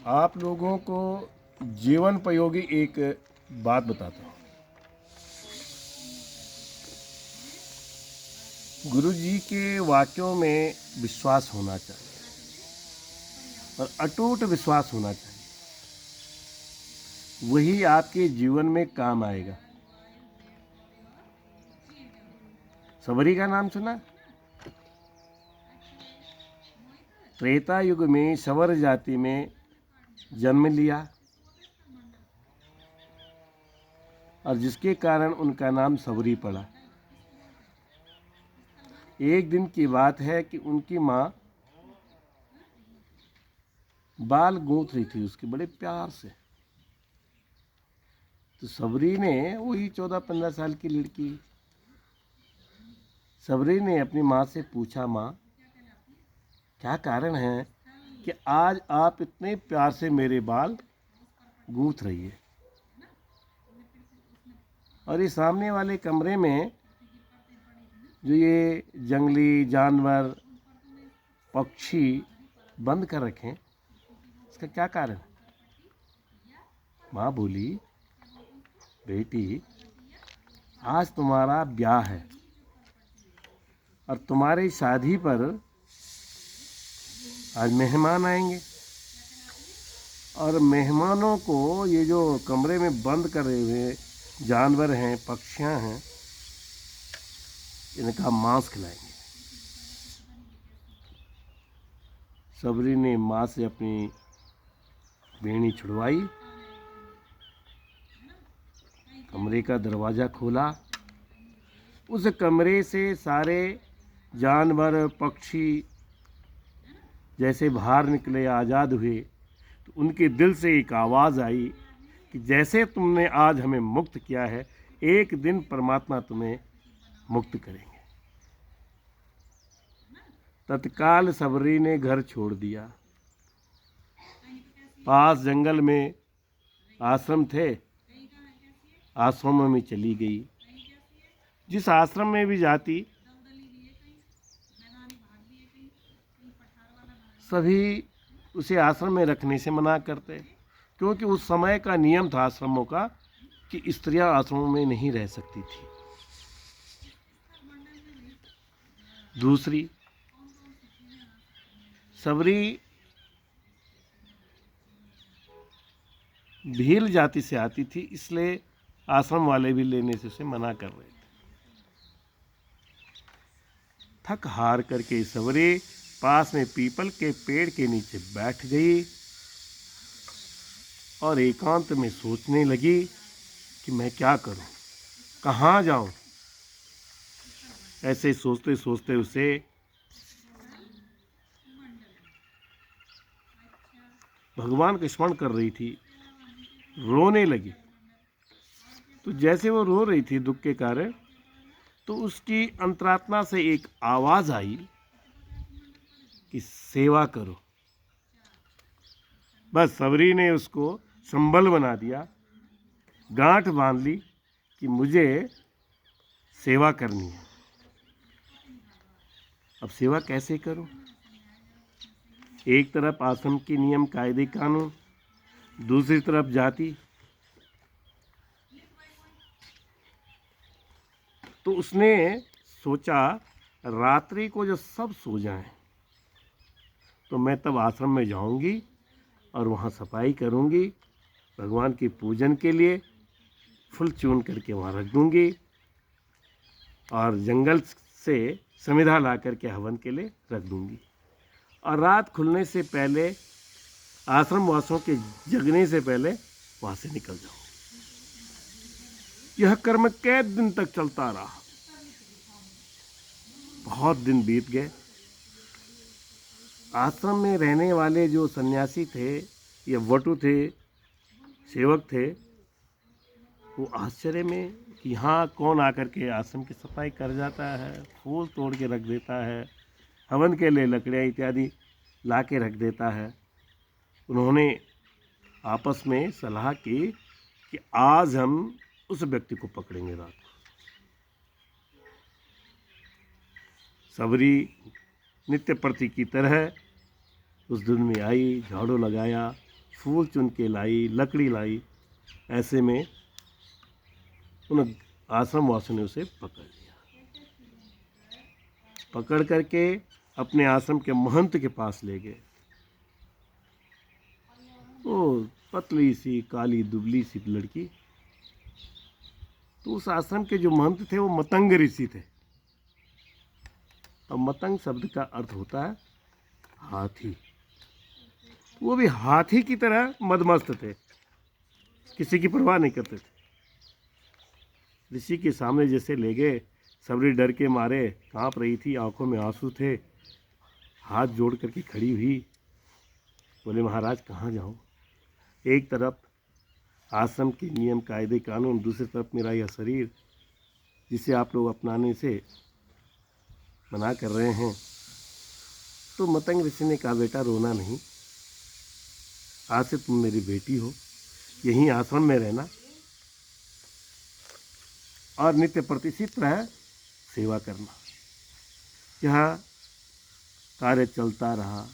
आप लोगों को जीवनोपयोगी एक बात बताता हूँ। गुरु जी के वाक्यों में विश्वास होना चाहिए और अटूट विश्वास होना चाहिए, वही आपके जीवन में काम आएगा। सबरी का नाम सुना? त्रेता युग में सवर जाति में जन्म लिया और जिसके कारण उनका नाम सबरी पड़ा। एक दिन की बात है कि उनकी माँ बाल गूंथ रही थी उसके बड़े प्यार से। तो सबरी ने, वही 14-15 साल की लड़की, सबरी ने अपनी माँ से पूछा, माँ क्या कारण है कि आज आप इतने प्यार से मेरे बाल गूंथ रही है? और इस सामने वाले कमरे में जो ये जंगली जानवर पक्षी बंद कर रखे हैं, इसका क्या कारण है? माँ बोली, बेटी आज तुम्हारा ब्याह है और तुम्हारी शादी पर आज मेहमान आएंगे और मेहमानों को ये जो कमरे में बंद करे हुए जानवर हैं, पक्षियां हैं, इनका मांस खिलाएंगे। सबरी ने माँ से अपनी बेड़ी छुड़वाई, कमरे का दरवाज़ा खोला। उस कमरे से सारे जानवर पक्षी जैसे बाहर निकले, आज़ाद हुए, तो उनके दिल से एक आवाज़ आई कि जैसे तुमने आज हमें मुक्त किया है, एक दिन परमात्मा तुम्हें मुक्त करेंगे। तत्काल सबरी ने घर छोड़ दिया। पास जंगल में आश्रम थे, आश्रम में चली गई। जिस आश्रम में भी जाती, सभी उसे आश्रम में रखने से मना करते, क्योंकि उस समय का नियम था आश्रमों का कि स्त्रियां आश्रमों में नहीं रह सकती थी। दूसरी, सबरी भील जाति से आती थी, इसलिए आश्रम वाले भी लेने से उसे मना कर रहे थे। थक हार करके सबरी पास में पीपल के पेड़ के नीचे बैठ गई और एकांत में सोचने लगी कि मैं क्या करूं, कहाँ जाऊं। ऐसे सोचते सोचते उसे भगवान का स्मरण कर रही थी, रोने लगी। तो जैसे वो रो रही थी दुख के कारण, तो उसकी अंतरात्मा से एक आवाज़ आई कि सेवा करो। बस सबरी ने उसको संबल बना दिया, गांठ बांध ली कि मुझे सेवा करनी है। अब सेवा कैसे करूं? एक तरफ आश्रम के नियम कायदे कानून, दूसरी तरफ जाति। तो उसने सोचा, रात्रि को जब सब सो जाएं, तो मैं तब आश्रम में जाऊंगी और वहाँ सफाई करूंगी, भगवान की पूजन के लिए फूल चून करके वहाँ रख दूंगी और जंगल से समिधा ला करके हवन के लिए रख दूंगी। और रात खुलने से पहले, आश्रम वासियों के जगने से पहले वहाँ से निकल जाऊंगी। यह कर्म कई दिन तक चलता रहा। बहुत दिन बीत गए। आश्रम में रहने वाले जो सन्यासी थे या वटु थे, सेवक थे, वो आश्चर्य में कि यहाँ कौन आकर के आश्रम की सफाई कर जाता है, फूल तोड़ के रख देता है, हवन के लिए लकड़ियाँ इत्यादि ला के रख देता है। उन्होंने आपस में सलाह की कि आज हम उस व्यक्ति को पकड़ेंगे रात को। सबरी नित्य प्रति की तरह उस दिन में आई, झाड़ू लगाया, फूल चुन के लाई, लकड़ी लाई। ऐसे में उन आश्रम वासियों ने उसे पकड़ लिया। पकड़ करके अपने आश्रम के महंत के पास ले गए। वो पतली सी काली दुबली सी लड़की। तो उस आश्रम के जो महंत थे वो मतंग ऋषि थे। अब मतंग शब्द का अर्थ होता है हाथी। वो भी हाथी की तरह मदमस्त थे, किसी की परवाह नहीं करते थे। ऋषि के सामने जैसे ले गए, सबरी डर के मारे कांप रही थी, आंखों में आंसू थे, हाथ जोड़ करके खड़ी हुई। बोले महाराज कहाँ जाऊँ? एक तरफ आश्रम के नियम कायदे कानून, दूसरी तरफ मेरा यह शरीर जिसे आप लोग अपनाने से मना कर रहे हैं। तो मतंग ऋषि ने कहा बेटा रोना नहीं, आज से तुम मेरी बेटी हो, यहीं आश्रम में रहना और नित्य प्रति इसी तरह सेवा करना। यह कार्य चलता रहा।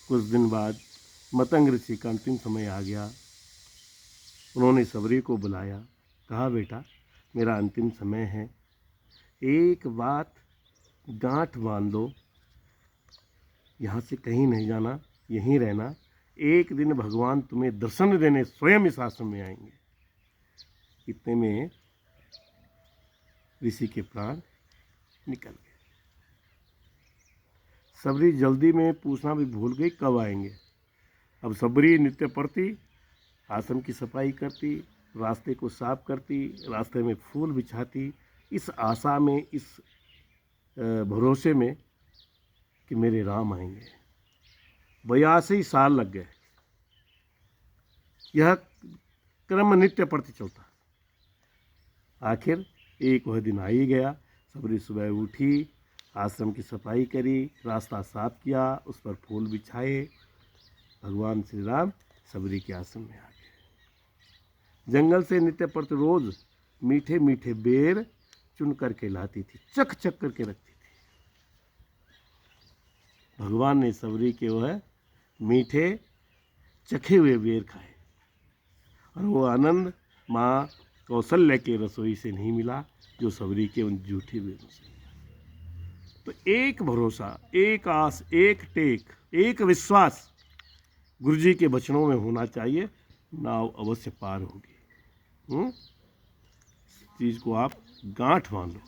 कुछ दिन बाद मतंग ऋषि का अंतिम समय आ गया। उन्होंने सबरी को बुलाया, कहा बेटा मेरा अंतिम समय है, एक बात गांठ बांध दो, यहाँ से कहीं नहीं जाना, यहीं रहना। एक दिन भगवान तुम्हें दर्शन देने स्वयं इस आश्रम में आएंगे। इतने में ऋषि के प्राण निकल गए। सबरी जल्दी में पूछना भी भूल गई कब आएंगे। अब सबरी नित्य प्रति आश्रम की सफाई करती, रास्ते को साफ करती, रास्ते में फूल बिछाती, इस आशा में, इस भरोसे में कि मेरे राम आएंगे। 82 साल लग गए। यह क्रम नित्य प्रति चलता। आखिर एक वह दिन आ ही गया। सबरी सुबह उठी, आश्रम की सफाई करी, रास्ता साफ किया, उस पर फूल बिछाए। भगवान श्री राम सबरी के आश्रम में आ गए। जंगल से नित्य प्रति रोज मीठे मीठे बेर चुन करके लाती थी, चख चख करके रखती थी। भगवान ने सबरी के वह मीठे चखे हुए बेर खाए और वो आनंद माँ कौशल्या के रसोई से नहीं मिला जो सबरी के उन जूठे बेरों से। तो एक भरोसा, एक आस, एक टेक, एक विश्वास गुरुजी के वचनों में होना चाहिए, नाव अवश्य पार होगी। इस चीज़ को आप गांठ बांध लो।